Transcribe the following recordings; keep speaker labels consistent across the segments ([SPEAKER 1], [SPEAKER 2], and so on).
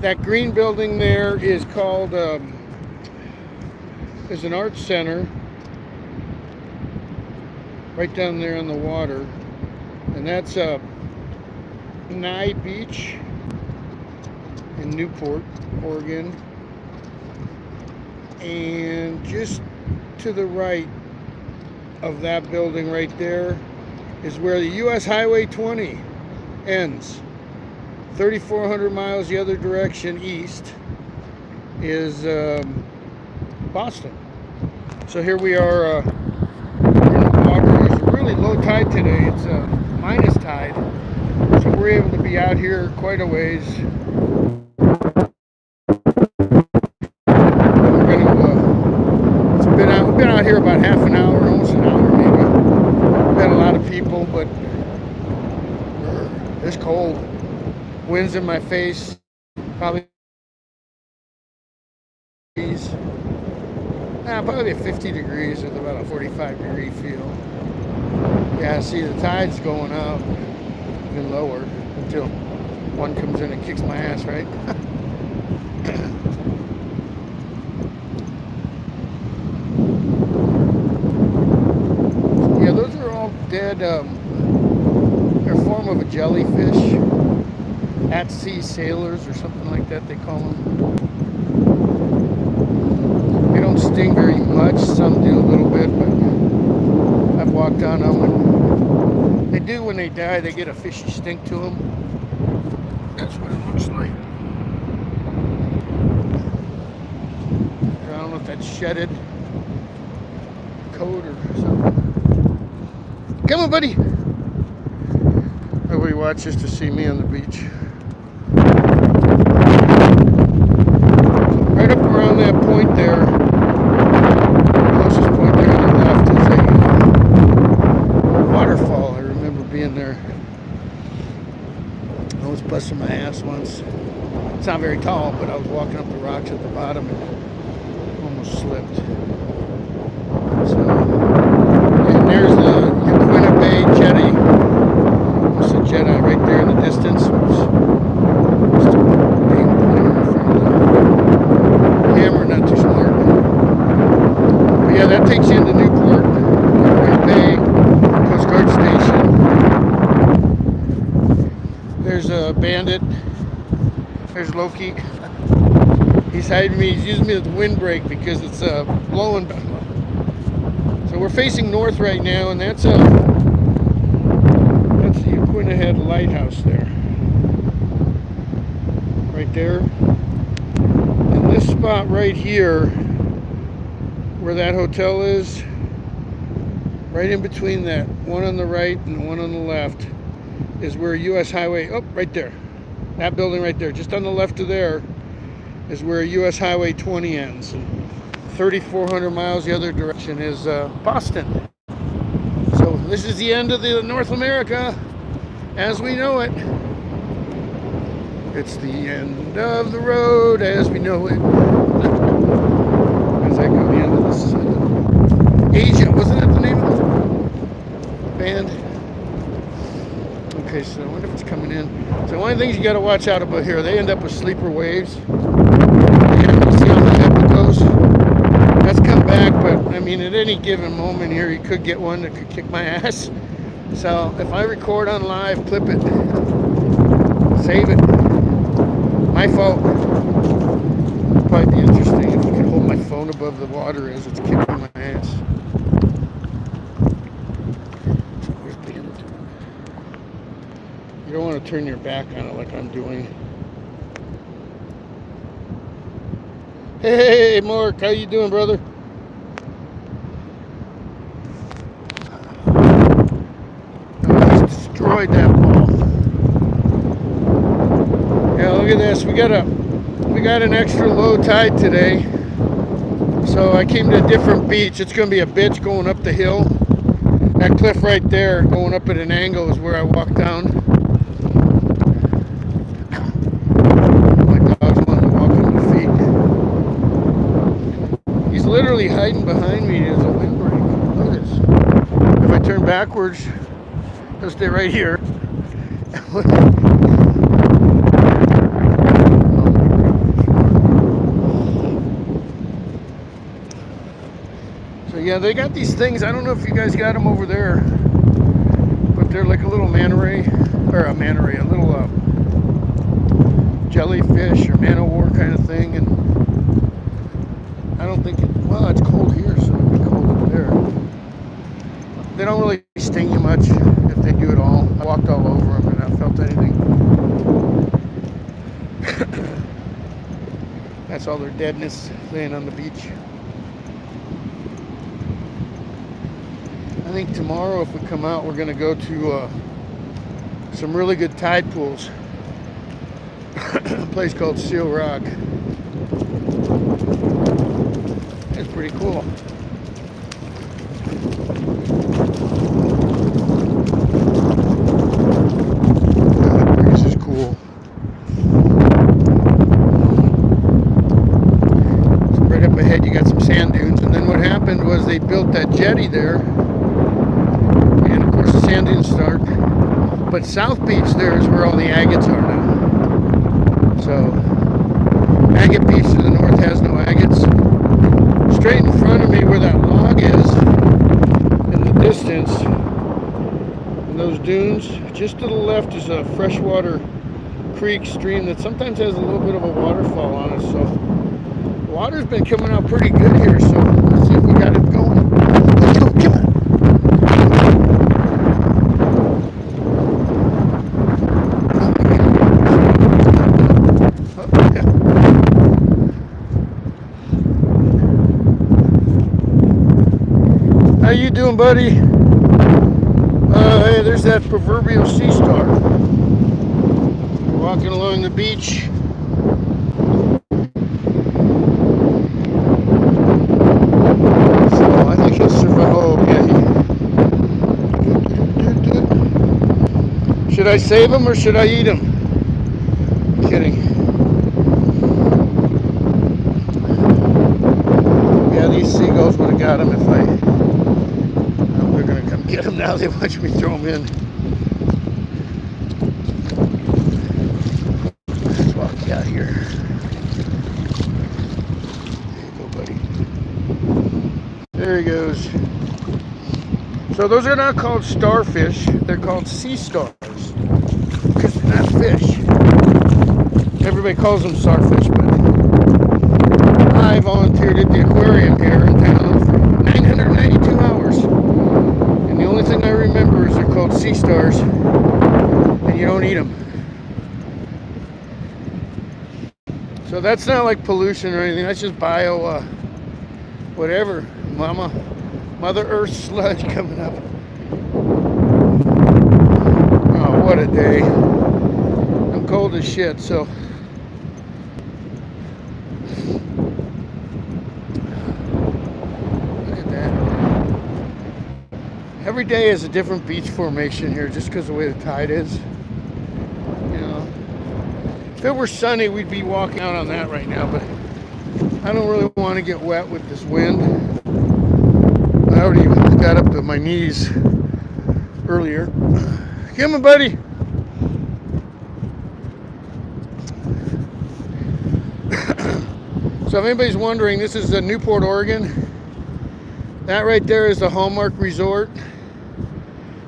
[SPEAKER 1] That green building there is called, is an art center right down there on the water. And that's Nye Beach in Newport, Oregon. And just to the right of that building right there is where the US Highway 20 ends. 3,400 miles the other direction east is Boston. So here we are in the water. It's a really low tide today. It's minus tide. So we're able to be out here quite a ways. We've been out here about half an hour, almost an hour maybe. We've had a lot of people, but it's cold. Wind's in my face, probably probably 50 degrees with about a 45-degree feel. Yeah, see the tide's going up, even lower, until one comes in and kicks my ass, right? Yeah, those are all dead, they're a form of a jellyfish. At-sea sailors or something like that they call them. They don't sting very much, some do a little bit, but I've walked on them. And they do when they die, they get a fishy stink to them. That's what it looks like. I don't know if that's shedded coat or something. Come on, buddy! Nobody watches to see me on the beach. Right up around that point there, closest point there on the left is a waterfall. I remember being there. I was busting my ass once. It's not very tall, but I was walking up the rocks at the bottom and almost slipped. So, and there's the Yaquina Bay jetty. It's a jetty right there in the distance. Oops. Yeah, that takes you into Newport, Bay, Coast Guard Station. There's a Bandit. There's Loki. He's hiding me. He's using me as a windbreak because it's blowing. So we're facing north right now, and that's the Yaquina Head Lighthouse there. Right there. And this spot right here, where that hotel is, right in between that one on the right and the one on the left, is where US Highway, oh, right there, that building right there, just on the left of there is where US Highway 20 ends. And 3,400 miles the other direction is Boston. So this is the end of the North America as we know it. It's the end of the road as we know it. As I go the end of this Asia, wasn't that the name of the band? Okay, so I wonder if it's coming in. So one of the things you got to watch out about here, they end up with sleeper waves. And you see how the head goes? That's come back, but I mean, at any given moment here, you could get one that could kick my ass. So if I record on live, clip it, save it. My fault. It'd probably be interesting if I could hold my phone above the water as it's kicking my ass. So where's Bandit? You don't want to turn your back on it like I'm doing. Hey, Mark, how you doing, brother? I just destroyed that ball. Yeah, look at this. We got an extra low tide today. So I came to a different beach. It's going to be a bitch going up the hill. That cliff right there, going up at an angle, is where I walk down. My dog's wanting to walk on my feet. He's literally hiding behind me as a windbreak. Look at this. If I turn backwards, he'll stay right here. Oh my Yeah, they got these things. I don't know if you guys got them over there, but they're like a little manta ray, or a manta ray, a little jellyfish or man o' war kind of thing. And I don't think well, it's cold here, so it'd be cold up there. They don't really sting you much if they do at all. I walked all over them and I felt anything. That's all their deadness laying on the beach. I think tomorrow, if we come out, we're going to go to some really good tide pools. A place called Seal Rock. It's pretty cool. The breeze is cool. So right up ahead you got some sand dunes, and then what happened was they built that jetty there, and of course the sand dunes start. But South Beach there is where all the agates are now. So agate beach to the north has no agates. Straight in front of me where that log is, in the distance, and those dunes, just to the left is a freshwater creek stream that sometimes has a little bit of a waterfall on it. So the water's been coming out pretty good here, so let's see if we got it going. Come on. How you doing, buddy? Hey, there's that proverbial sea star. We're walking along the beach. So I think he'll survive. Oh, yeah. Should I save him or should I eat him? Kidding. Yeah, these seagulls would have got him if I... Get them now, they watch me throw them in. Let's walk out here. There you go, buddy. There he goes. So those are not called starfish, they're called sea stars. Because they're not fish. Everybody calls them starfish, but I volunteered at the aquarium here in town for 992 hours. The only thing I remember is they're called sea stars, and you don't eat them. So that's not like pollution or anything. That's just bio, whatever. Mother Earth sludge coming up. Oh, what a day. I'm cold as shit, so. Every day is a different beach formation here just because of the way the tide is. You know, if it were sunny, we'd be walking out on that right now, but I don't really want to get wet with this wind. I already got up to my knees earlier. Come on, buddy. So if anybody's wondering, this is Newport, Oregon. That right there is the Hallmark Resort.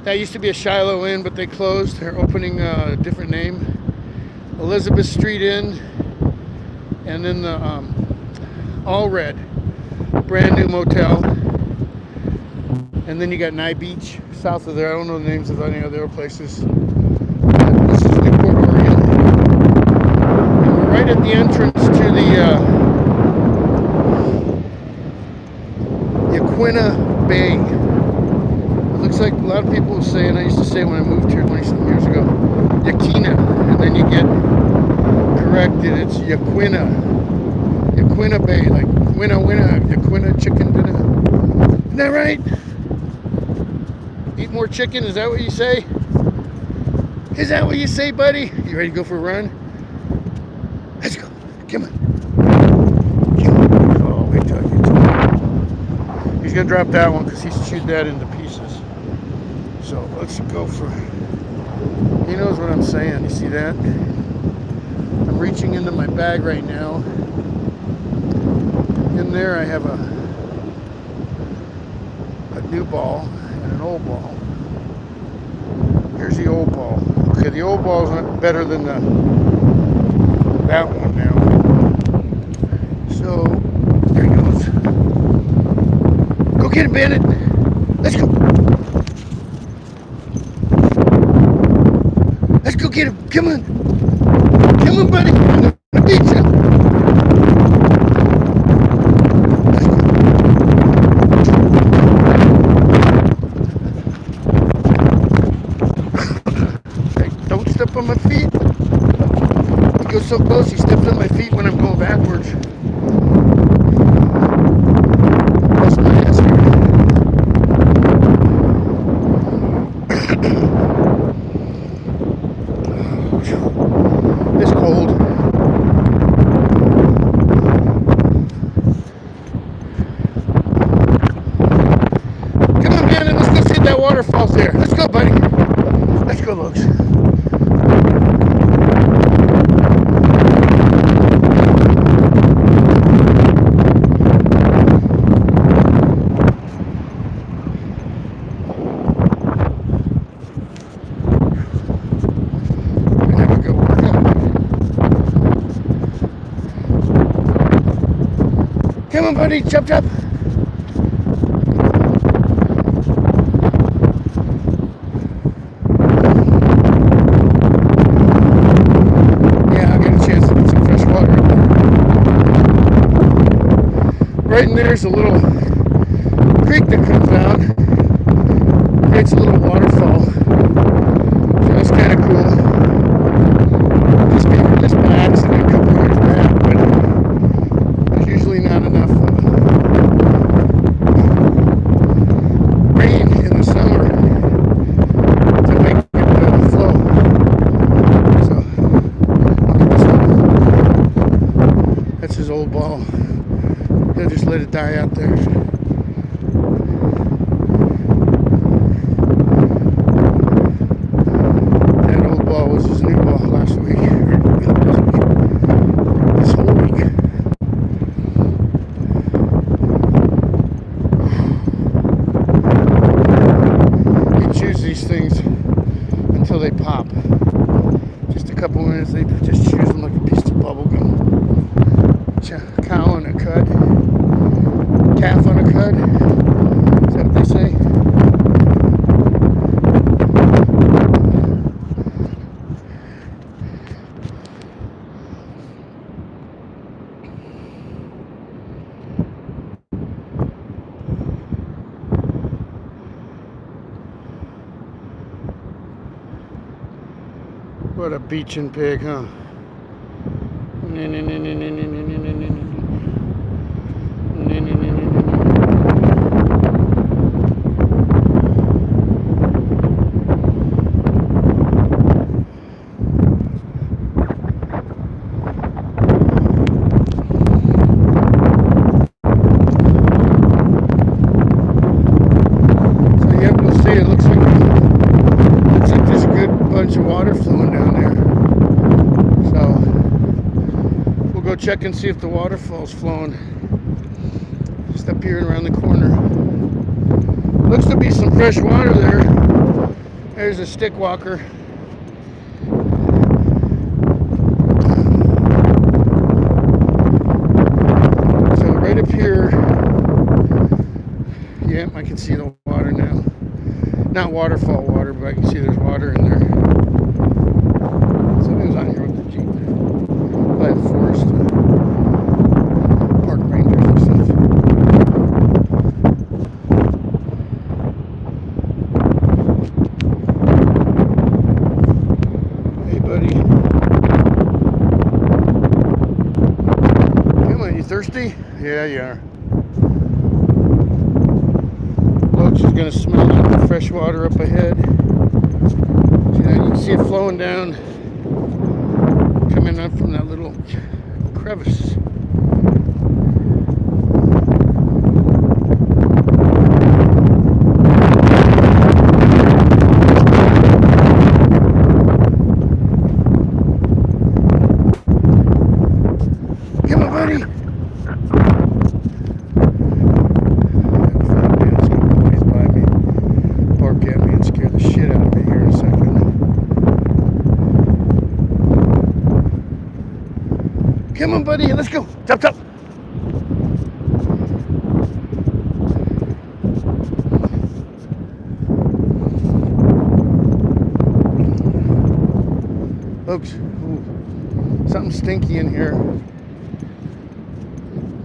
[SPEAKER 1] That used to be a Shiloh Inn, but they closed. They're opening a different name. Elizabeth Street Inn. And then the All Red. Brand new motel. And then you got Nye Beach south of there. I don't know the names of any other places. But this is Newport, Oregon. And we're right at the entrance to the Yaquina Bay. It looks like a lot of people say, and I used to say when I moved here 20-something years ago, Yaquina, and then you get corrected, it's Yaquina. Yaquina Bay, like winna, Yaquina chicken dinner. Isn't that right? Eat more chicken, is that what you say? Is that what you say, buddy? You ready to go for a run? Let's go. Come on. Oh, wait till I get to it. He's going to drop that one because he's chewed that into pieces. So let's go for... He knows what I'm saying. You see that? I'm reaching into my bag right now. In there I have a new ball and an old ball. Here's the old ball. Okay, the old ball is better than that one now. So there he goes. Go get him, Bandit. Let's go. Let's go get him. Come on. Come on, buddy. I'm gonna beat you. Don't step on my feet. He goes so close, he steps on my feet when I'm going backwards. That's my ass here. It's cold. Come on, man, let's go see if that waterfall's there. Let's go, buddy. Let's go, Lokes. Come on, buddy, jump, jump. Yeah, I'll get a chance to get some fresh water in there. Right in there's a little creek that comes out. Creates a little waterfall. So that's kind of cool. Just came from this by accident a couple years back, but there's usually not enough rain in the summer to make it flow. So look at this one. That's his old ball. He'll just let it die out there. That old ball was his new ball last week. This whole week. You choose these things until they pop. Just a couple minutes, they just chews them like a piece of bubble gum. Cow on a cud. Calf on a cud. Is that what they say? What a Beachen pig, huh? So yep, we'll see. It looks like there's a good bunch of water flowing down there. So we'll go check and see if the waterfall's flowing. Just up here around the corner. Looks to be some fresh water there. There's a stick walker. So right up here, yep, I can see the water now. Not waterfall water, but I can see there's water in there. Somebody's on here with the Jeep. By the forest. Park rangers and stuff. Hey, buddy. Come on, you thirsty? Yeah, you are. Lokes is going to smell that fresh water up ahead. See that? You can see it flowing down, coming up from that little crevice. Come on, buddy. Bandit's gonna blaze by. Come on, buddy. Let's go. Chop, chop. Oops. Ooh. Something stinky in here.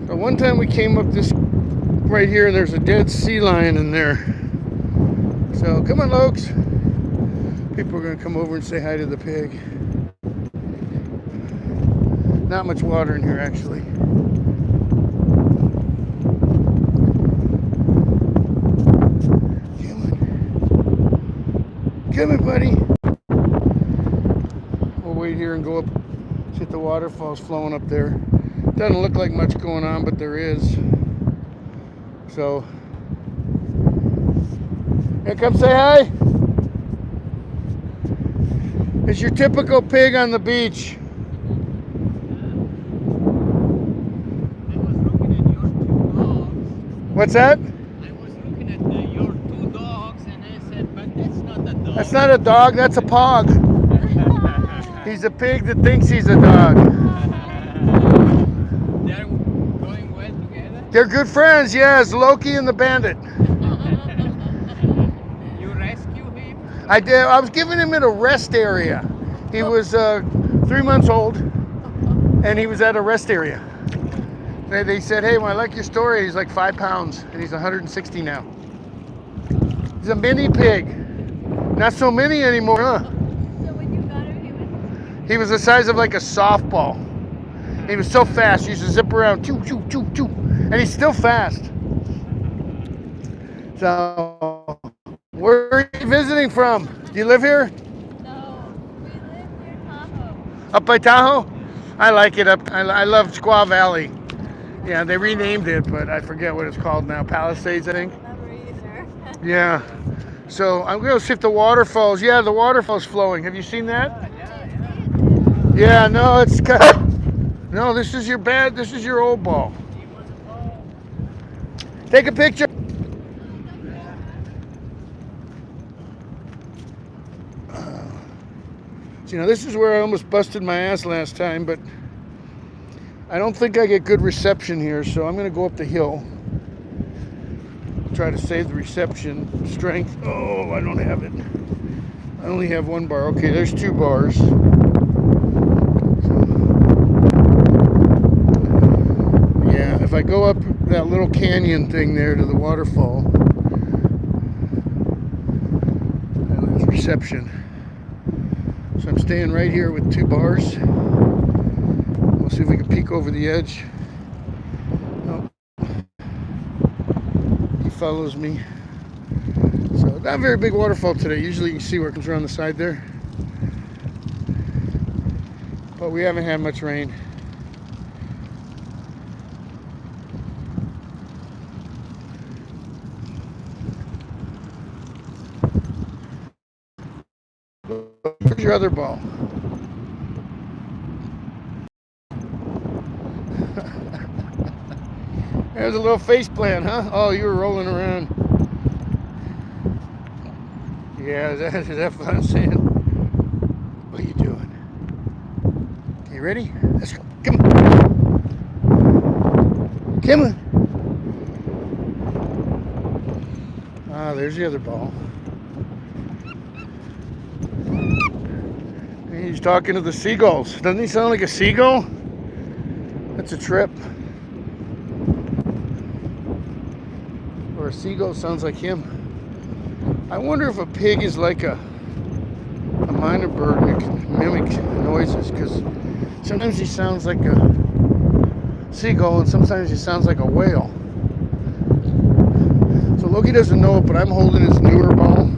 [SPEAKER 1] So one time we came up this right here and there's a dead sea lion in there. So come on, Lokes. People are going to come over and say hi to the pig. Not much water in here, actually. Come on. Come on, buddy. We'll wait here and go up. See if the waterfall's flowing up there. Doesn't look like much going on, but there is. So, here, come say hi. It's your typical pig on the beach. What's that?
[SPEAKER 2] I was looking at your 2 dogs and I said, but that's not a dog.
[SPEAKER 1] That's not a dog, that's a pog. He's a pig that thinks he's a dog.
[SPEAKER 2] They're going well together?
[SPEAKER 1] They're good friends, yes, Loki and the Bandit.
[SPEAKER 2] You rescue him?
[SPEAKER 1] I did. I was giving him in a rest area. He was 3 months old and he was at a rest area. They said, hey, well, I like your story. He's like 5 pounds and he's 160 now. He's a mini pig. Not so mini anymore, huh?
[SPEAKER 3] So when you got him,
[SPEAKER 1] He was the size of like a softball. He was so fast. He used to zip around, choo, choo, choo, choo. And he's still fast. So, where are you visiting from? Do you live here?
[SPEAKER 3] no, we live near Tahoe.
[SPEAKER 1] Up by Tahoe? I like it up. I love Squaw Valley. Yeah, they renamed it, but I forget what it's called now. Palisades, I think.
[SPEAKER 3] Never either.
[SPEAKER 1] Yeah. So I'm going to see if the waterfalls. Yeah, the waterfall's flowing. Have you seen that? Yeah, no, it's cut. No, this is your bad. This is your old ball. Take a picture. So, this is where I almost busted my ass last time, but I don't think I get good reception here, so I'm going to go up the hill. Try to save the reception strength. Oh, I don't have it. I only have 1 bar. Okay, there's 2 bars. Yeah, if I go up that little canyon thing there to the waterfall, there's reception. So I'm staying right here with 2 bars. We'll see if we can peek over the edge. Oh. He follows me. So not a very big waterfall today. Usually you can see where it comes around the side there. But we haven't had much rain. Where's your other ball? There's a little face plant, huh? Oh, you were rolling around. Yeah, is that fun saying? What are you doing? Okay, ready? Let's go. Come on. Come on. Ah, there's the other ball. He's talking to the seagulls. Doesn't he sound like a seagull? That's a trip. Or a seagull sounds like him. I wonder if a pig is like a minor bird and it can mimic noises, because sometimes he sounds like a seagull and sometimes he sounds like a whale. So Loki doesn't know it, but I'm holding his newer ball.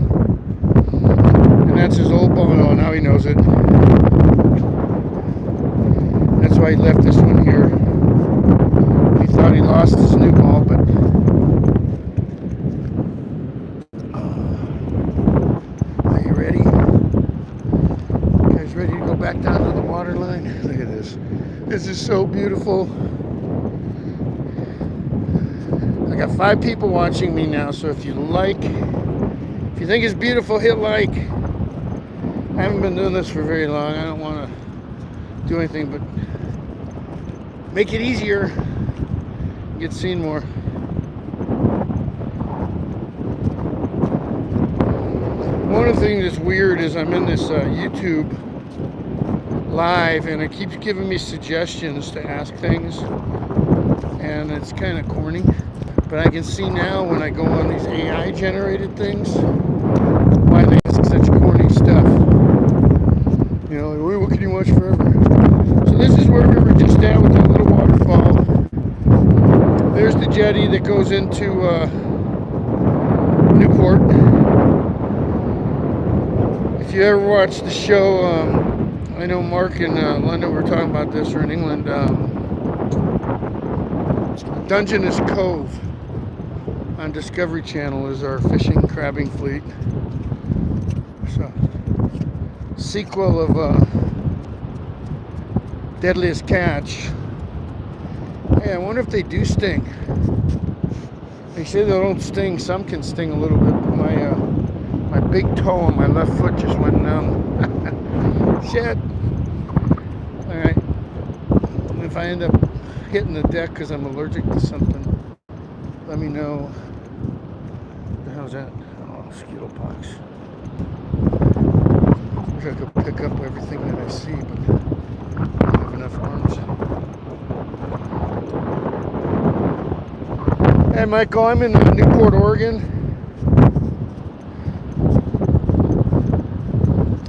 [SPEAKER 1] And that's his old ball. Oh, now he knows it. That's why he left this one here. He thought he lost his new ball, but are you ready? You guys ready to go back down to the water line? Look at this. This is so beautiful. I got 5 people watching me now, so if you think it's beautiful, hit like. I haven't been doing this for very long. I don't want to do anything but make it easier, get seen more. One of the things that's weird is I'm in this YouTube live and it keeps giving me suggestions to ask things, and it's kind of corny. But I can see now when I go on these AI generated things why they ask such corny stuff. You know, like, what can you watch forever? So this is where we were just at with that little waterfall. There's the jetty that goes into Newport. If you ever watch the show, I know Mark and London were talking about this, or in England, Dungeness Cove on Discovery Channel is our fishing crabbing fleet. So, sequel of Deadliest Catch. Hey, I wonder if they do sting. They say they don't sting. Some can sting a little bit. My big toe on my left foot just went numb. Shit. All right. If I end up hitting the deck because I'm allergic to something, let me know. What the hell's that? Oh, mosquito pox. Wish I could pick up everything that I see, but I don't have enough arms. Hey, Michael, I'm in Newport, Oregon.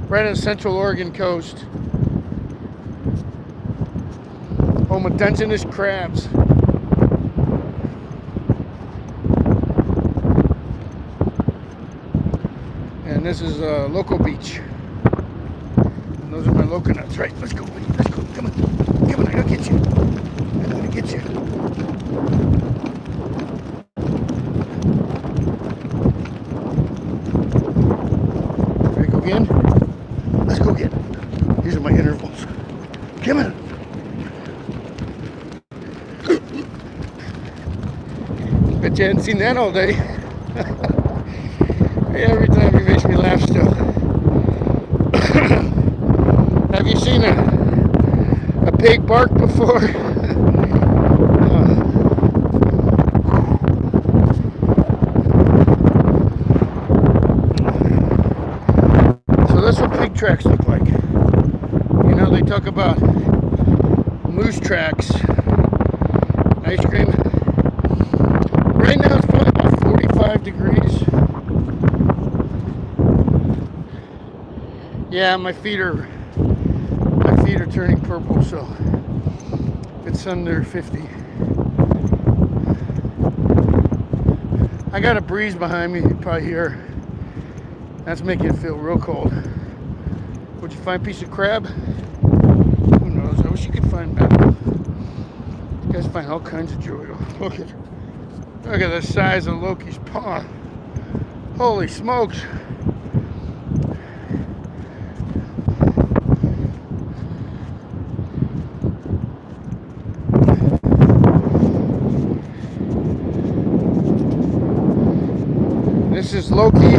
[SPEAKER 1] Right on the Central Oregon coast. Home of Dungeness crabs. And this is Loco Beach. And those are my loco nuts. Right, let's go, buddy. Let's go. Come on. Come on, I gotta get you. I gotta get you. Ready to go again? Let's go again. These are my intervals. Come on. Bet you hadn't seen that all day. Every time he makes me laugh still. Have you seen a pig bark before? So that's what pig tracks look like. You know, they talk about moose tracks, ice cream. Right now it's probably about 45 degrees. Yeah, my feet are turning purple, so it's under 50. I got a breeze behind me, you can probably hear. That's making it feel real cold. Would you find a piece of crab? Who knows? I wish you could find that. You guys find all kinds of joy. Look at the size of Loki's paw. Holy smokes. This is Loki,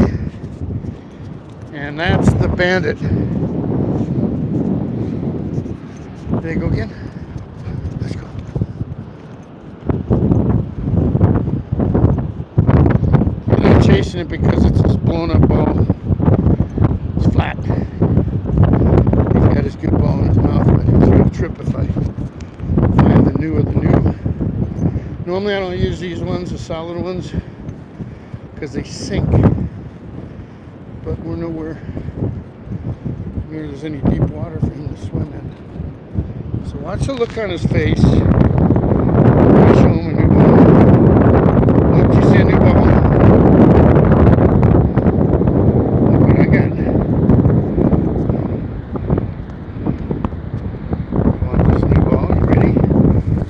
[SPEAKER 1] and that's the Bandit. There you go again. Let's go. I'm not chasing it because it's this blown up ball. It's flat. He's got his good ball in his mouth, but he's going to trip if I find the new of the new. Normally I don't use these ones, the solid ones, because they sink, but we're nowhere near there's any deep water for him to swim in. So watch the look on his face. I'm going to show him a new ball. Look, you see a new ball? Look what I got. You want this new ball? You ready?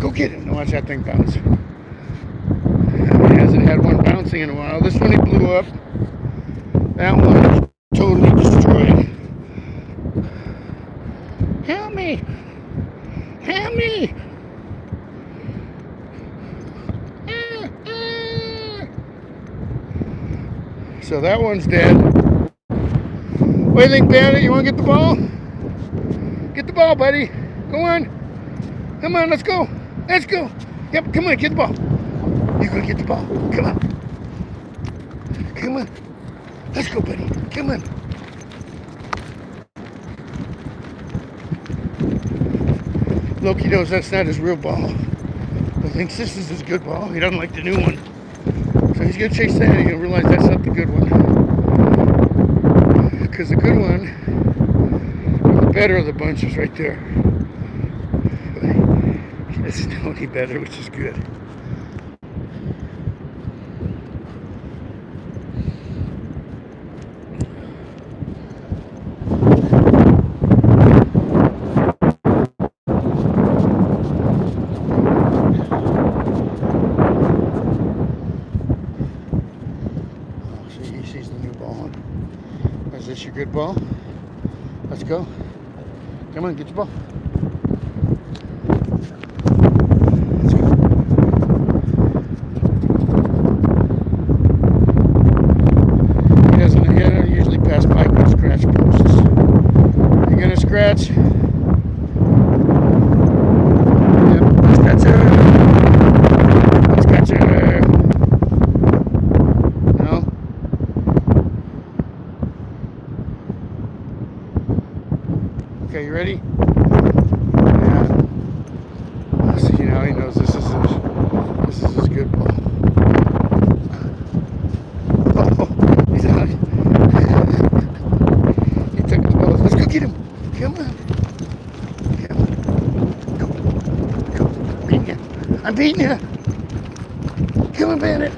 [SPEAKER 1] Go get it. Now watch that thing bounce. Hasn't had one bouncing in a while. This one he blew up. That one is totally destroyed. Help me! Help me! So that one's dead. What do you think, Bandit? You want to get the ball? Get the ball, buddy. Go on. Come on, let's go. Let's go. Yep, come on, get the ball. You're gonna get the ball. Come on. Come on. Let's go, buddy. Come on. Loki knows that's not his real ball, but thinks this is his good ball. He doesn't like the new one. So he's gonna chase that and he'll realize that's not the good one. Because the good one, the better of the bunch, is right there. He doesn't know any better, which is good. He sees the new ball. Is this your good ball? Let's go. Come on, get your ball. Let's go. He doesn't usually pass by good scratch posts. You're gonna scratch. Yep, scratcher. Scratcher. No. Okay, you ready? Yeah. See, now he knows this is his good ball. Oh, he's out. He took his ball. Let's go get him. Come on. Come on. Go. I'm beating you. I'm beating you. Come on, Bandit.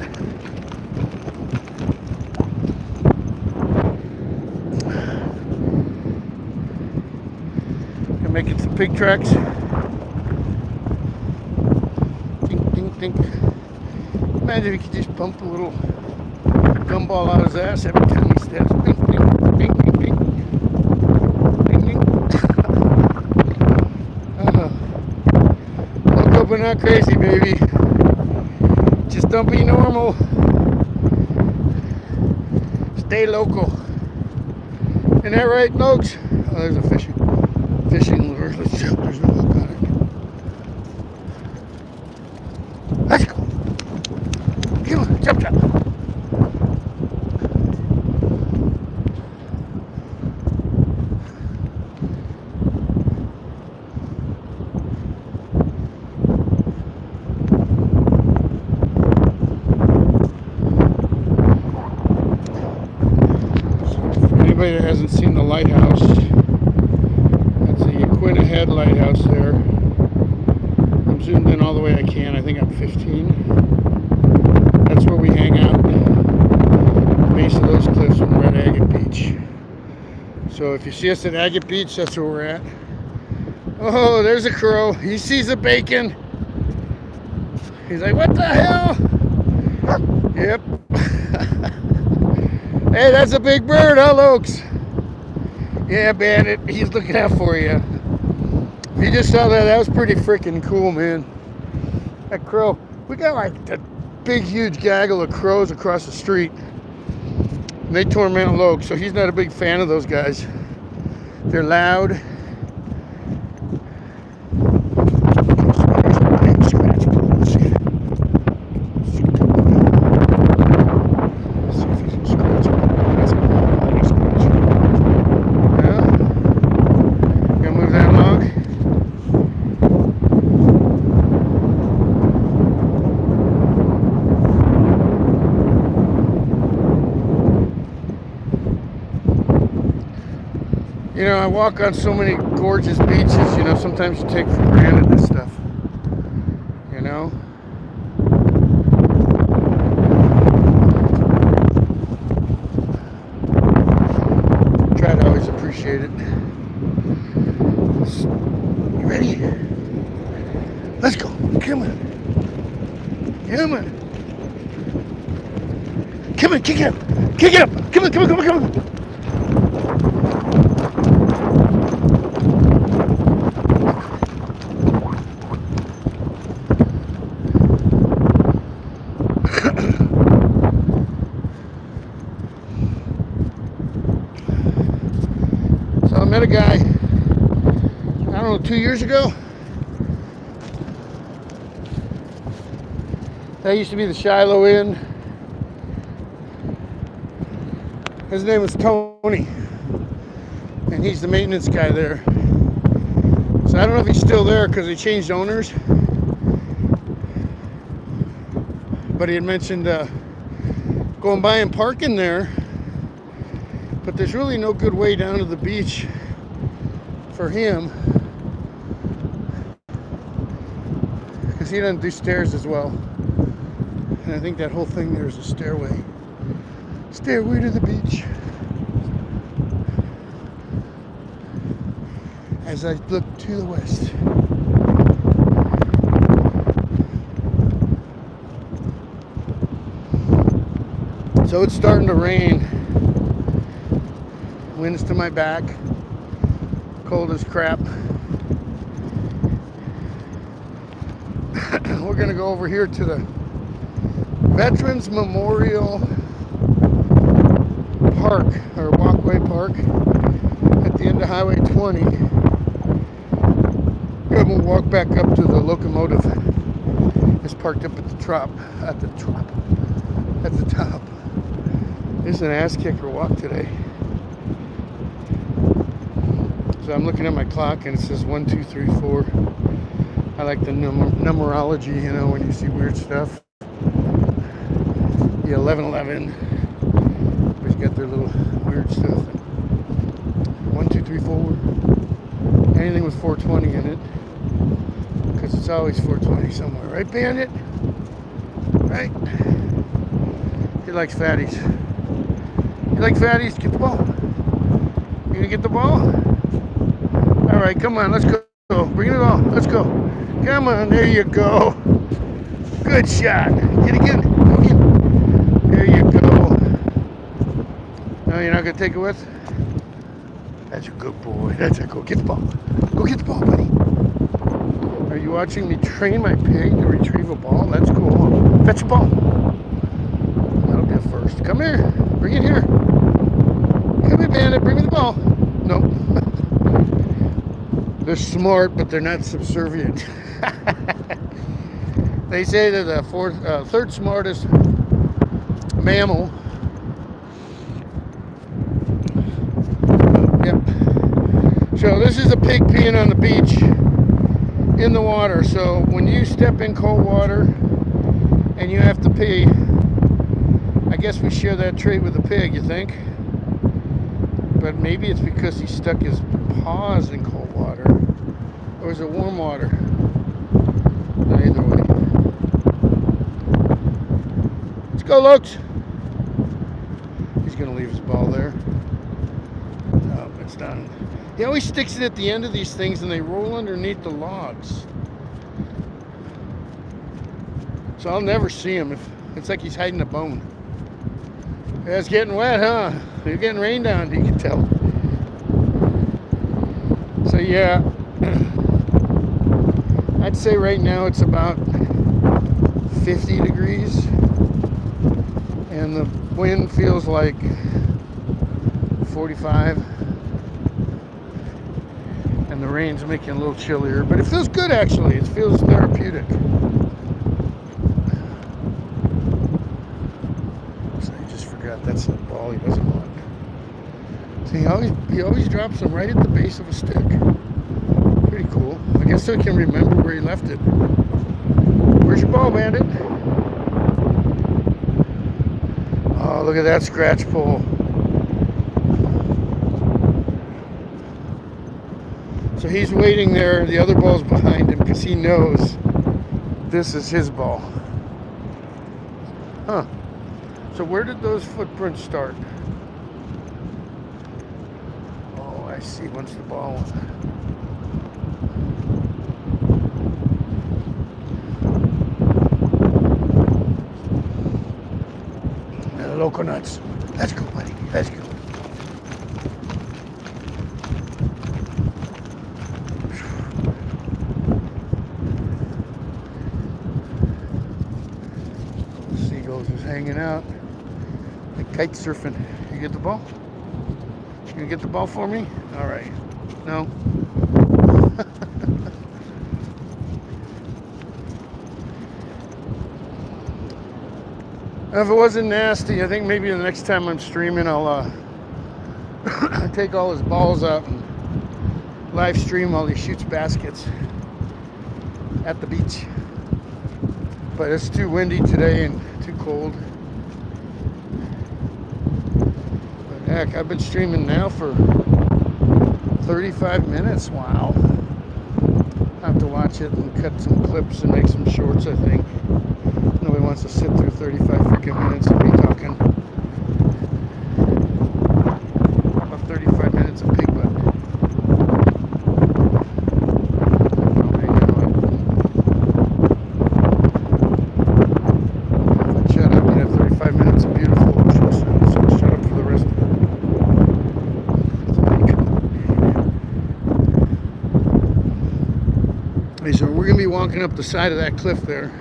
[SPEAKER 1] Making some pig tracks. Dink, dink, dink. Imagine if he could just pump a little gumball out his ass every time he steps. Dink, dink, dink, dink, dink. Dink, dink. Loco but not crazy, baby. Just don't be normal. Stay local. Isn't that right, folks? Oh, there's a fishing lure. Let's see. There's no hook on it. Let's go. Come on, jump. Anybody that hasn't seen the lighthouse, head lighthouse there. I'm zoomed in all the way I can. I think I'm 15. That's where we hang out. Base of those cliffs when we're at Agate Beach. So if you see us at Agate Beach, that's where we're at. Oh, there's a crow. He sees a bacon. He's like, what the hell? Yep. Hey, that's a big bird, huh, Lokes? Yeah, Bandit. He's looking out for you. You just saw that. That was pretty freaking cool, man. That crow. We got like a big, huge gaggle of crows across the street. And they torment Loki, so he's not a big fan of those guys. They're loud. You know, I walk on so many gorgeous beaches, you know, sometimes you take for granted this stuff, you know? Try to always appreciate it. You ready? Let's go. Come on. Come on. Come on, kick it up. Kick it up. Come on, come on, come on, come on. So I met a guy, I don't know, 2 years ago. That used to be the Shiloh Inn. His name was Tony, and he's the maintenance guy there. So I don't know if he's still there because they changed owners. But he had mentioned going by and parking there. But there's really no good way down to the beach for him, because he doesn't do stairs as well. And I think that whole thing there is a stairway. Stairway to the beach. As I look to the west. So it's starting to rain. Wind's to my back. Cold as crap. We're gonna go over here to the Veterans Memorial Park, or Walkway Park, at the end of Highway 20. Then we'll walk back up to the locomotive. It's parked up at the top. This is an ass kicker walk today. So I'm looking at my clock and it says 1, 2, 3, 4. I like the numerology, you know, when you see weird stuff. The 1111. Everybody's got their little weird stuff. 1, 2, 3, 4. Anything with 420 in it. Because it's always 420 somewhere. Right, Bandit? Right? He likes fatties. You like fatties? Get the ball. You gonna get the ball? All right, come on, let's go. Bring it all. Let's go. Come on, there you go. Good shot. Get again. Go again. There you go. No, you're not gonna take it with? That's a good boy. That's a go. Get the ball. Go get the ball, buddy. Are you watching me train my pig to retrieve a ball? That's cool. Fetch a ball. That'll be a first. Come here. Bring it here. Come here, Bandit. Bring me the ball. Nope. They're smart, but they're not subservient. They say they're the third smartest mammal. Yep. So this is a pig peeing on the beach in the water. So when you step in cold water and you have to pee, I guess we share that trait with the pig, you think? But maybe it's because he stuck his paws in cold water. Or is it warm water? No, either way. Let's go, Lokes. He's going to leave his ball there. No, it's done. He always sticks it at the end of these things and they roll underneath the logs. So I'll never see him. It's like he's hiding a bone. Yeah, it's getting wet, huh? You're getting rained on, you can tell. So yeah, I'd say right now it's about 50 degrees and the wind feels like 45 and the rain's making it a little chillier, but it feels good actually. It feels therapeutic. So I just forgot that's the ball he doesn't want. See, he always drops them right at the base of a stick. Pretty cool. I guess so he can remember where he left it. Where's your ball, Bandit? Oh, look at that scratch pull. So he's waiting there. The other ball's behind him because he knows this is his ball. Huh. So where did those footprints start? Oh, I see. Once the ball went. Loco nuts. Let's go, buddy. Let's go. Seagulls just hanging out. Like kite surfing. You get the ball? You gonna get the ball for me? All right. No. If it wasn't nasty, I think maybe the next time I'm streaming, I'll take all his balls out and live stream while he shoots baskets at the beach. But it's too windy today and too cold. But heck, I've been streaming now for 35 minutes. Wow. I have to watch it and cut some clips and make some shorts, I think. Nobody wants to sit through 35 freaking minutes of me talking. About 35 minutes of pig butt. If I shut up, we'd have 35 minutes of beautiful ocean. So shut up for the rest of it. Okay, so we're going to be walking up the side of that cliff there.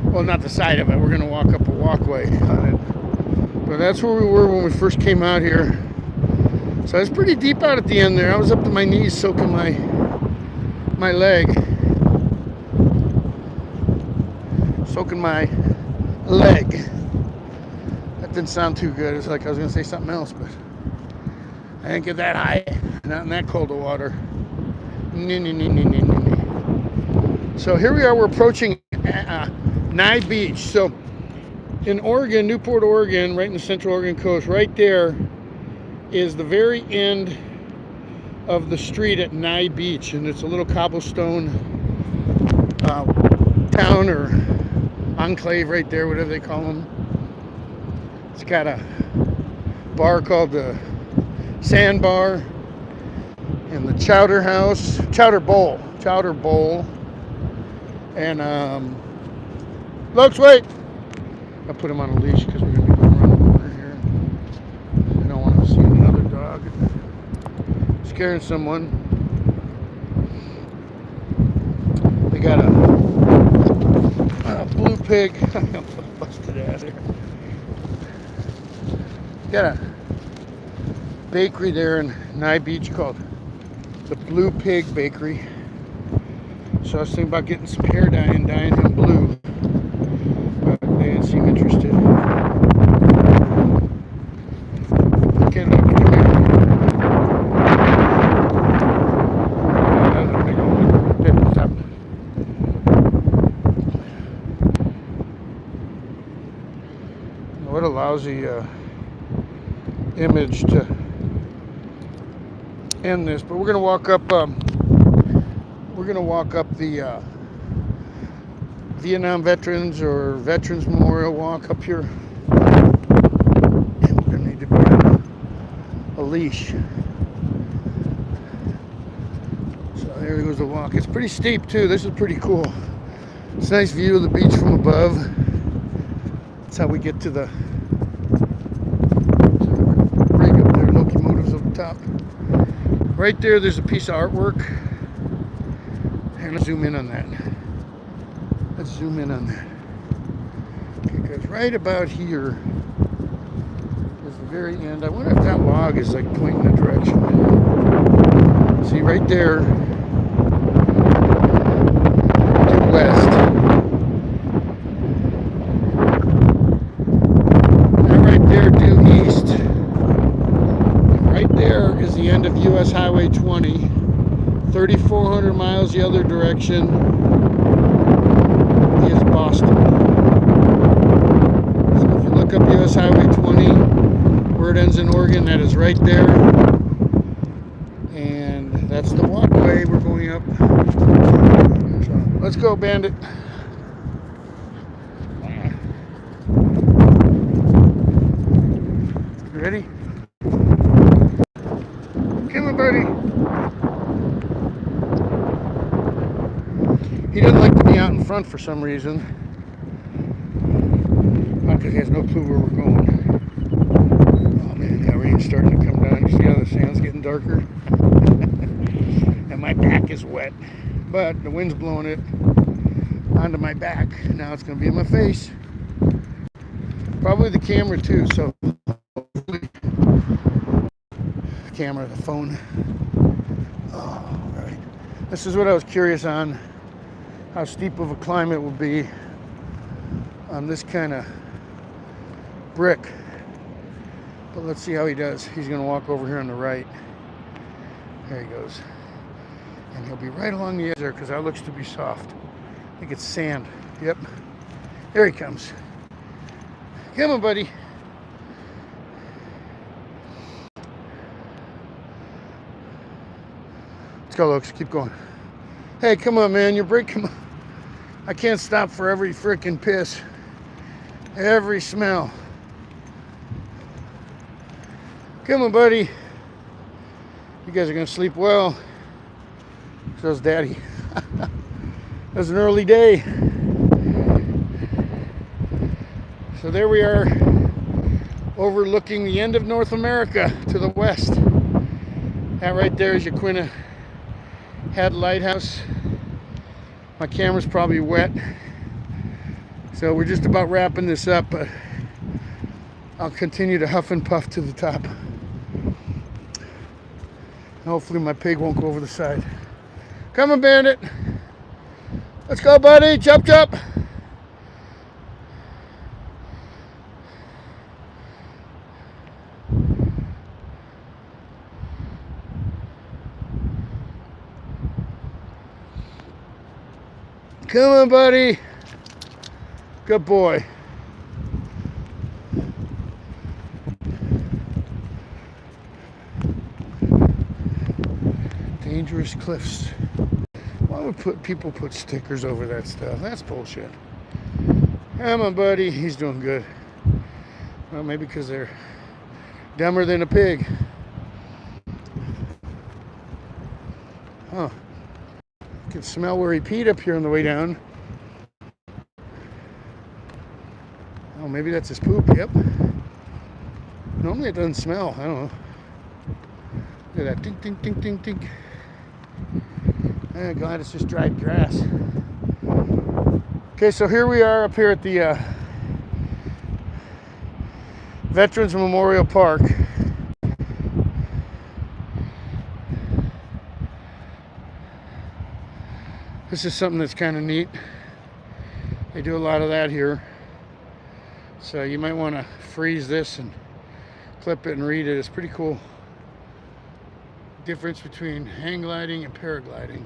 [SPEAKER 1] Well, not the side of it. We're going to walk up a walkway on it. But that's where we were when we first came out here. So I was pretty deep out at the end there. I was up to my knees soaking my leg. Soaking my leg. That didn't sound too good. It's like I was going to say something else, but I didn't get that high. Not in that cold of water. So here we are. We're approaching Nye Beach. So in Oregon, Newport, Oregon, right in the Central Oregon coast, right there is the very end of the street at Nye Beach, and it's a little cobblestone town or enclave right there, whatever they call them. It's got a bar called the Sand Bar and the Chowder Bowl, and Lokes, wait! I'll put him on a leash because we're going to be going around the corner here. I don't want to see another dog scaring someone. They got a blue pig. I'm busted ass here. Got a bakery there in Nye Beach called the Blue Pig Bakery. So I was thinking about getting some hair dye and dyeing him blue. They didn't seem interested. Okay, look, come here. That's a big old one. There, stop. What a lousy image to end this. But we're gonna walk up. The Vietnam Veterans or Veterans Memorial Walk up here. And we're going to need to put a leash. So there goes the walk. It's pretty steep too. This is pretty cool. It's a nice view of the beach from above. That's how we get to the rig up there. Locomotives up top. Right there, there's a piece of artwork. And let's zoom in on that. Okay, because right about here is the very end. I wonder if that log is like pointing the direction. See right there, due west. That right there, due east. And right there is the end of US Highway 20. 3,400 miles the other direction is Boston. So if you look up US Highway 20, where it ends in Oregon, that is right there. And that's the walkway we're going up. So let's go, Bandit. You ready? Come on, buddy. He doesn't like to be out in front for some reason. Not because he has no clue where we're going. Oh man, that rain's starting to come down. You see how the sand's getting darker? And my back is wet. But the wind's blowing it onto my back. Now it's going to be in my face. Probably the camera too, so the camera, the phone. Oh, all right. This is what I was curious on. How steep of a climb it will be on this kind of brick. But let's see how he does. He's going to walk over here on the right. There he goes. And he'll be right along the edge there because that looks to be soft. I think it's sand. Yep. There he comes. Come on, buddy. Let's go, Lokes. Keep going. Hey, come on, man. You're breaking. I can't stop for every freaking piss. Every smell. Come on, buddy. You guys are going to sleep well. So's Daddy. It was an early day. So there we are, overlooking the end of North America to the west. That right there is Yaquina Head Lighthouse. My camera's probably wet. So we're just about wrapping this up, but I'll continue to huff and puff to the top. Hopefully my pig won't go over the side. Come on, Bandit. Let's go, buddy. Jump, jump. Come on, buddy. Good boy. Dangerous cliffs. Why would people put stickers over that stuff? That's bullshit. Come on, buddy. He's doing good. Well, maybe because they're dumber than a pig. Huh. You can smell where he peed up here on the way down. Oh, maybe that's his poop. Yep. Normally it doesn't smell. I don't know. Look at that. Dink, dink, dink, dink, dink. I'm glad it's just dried grass. Okay, so here we are up here at the Veterans Memorial Park. This is something that's kind of neat. They do a lot of that here. So you might want to freeze this and clip it and read it. It's pretty cool. Difference between hang gliding and paragliding.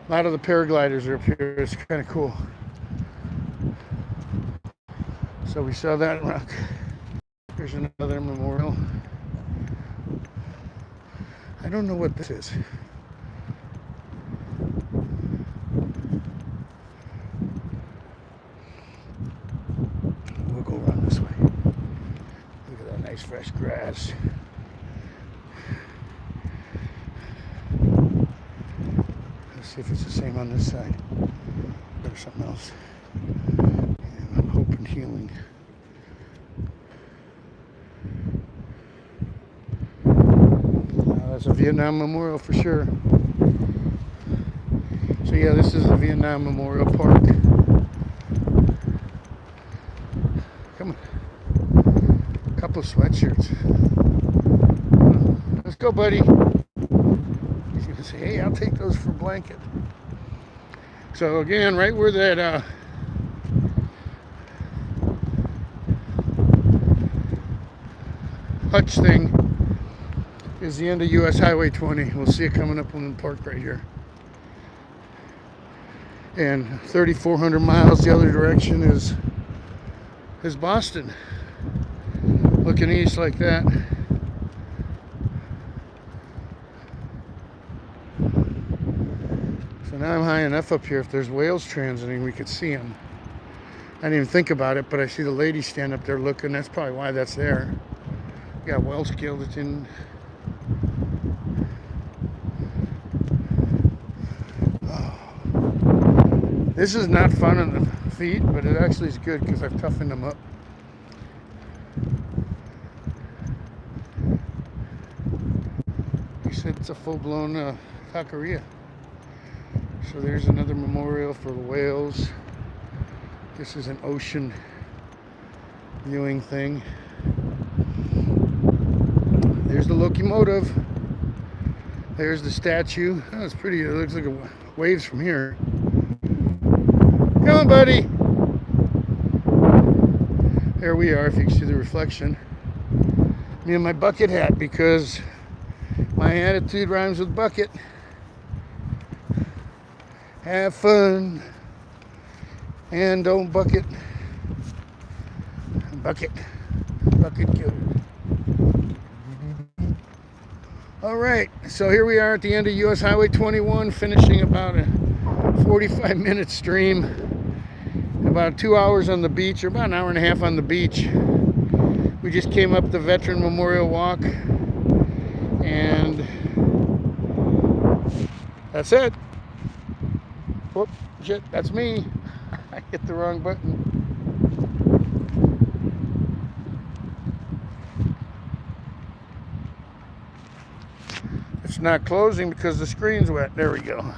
[SPEAKER 1] A lot of the paragliders are up here. It's kind of cool. So we saw that rock. There's another memorial. I don't know what this is. We'll go around this way. Look at that nice fresh grass. Let's see if it's the same on this side. There's something else. And hope and healing. That's a Vietnam memorial for sure. So yeah, this is the Vietnam Memorial Park. Come on. A couple of sweatshirts. Let's go, buddy. He's gonna say, hey, I'll take those for a blanket. So again, right where that hutch thing is the end of US Highway 20. We'll see it coming up on the park right here. And 3,400 miles the other direction is Boston. Looking east like that. So now I'm high enough up here. If there's whales transiting, we could see them. I didn't even think about it, but I see the lady stand up there looking. That's probably why that's there. Got well skeleton. Oh. This is not fun on the feet, but it actually is good because I've toughened them up. He said it's a full-blown taqueria. So there's another memorial for the whales. This is an ocean viewing thing. There's the locomotive. There's the statue. Oh, it's pretty. It looks like waves from here. Come on, buddy. There we are, if you can see the reflection. Me and my bucket hat, because my attitude rhymes with bucket. Have fun and don't bucket. Bucket. Bucket good. Alright, so here we are at the end of US Highway 21, finishing about a 45-minute stream. About 2 hours on the beach, or about an hour and a half on the beach. We just came up the Veteran Memorial Walk, and that's it. Whoop, shit, that's me. I hit the wrong button. It's not closing because the screen's wet. There we go.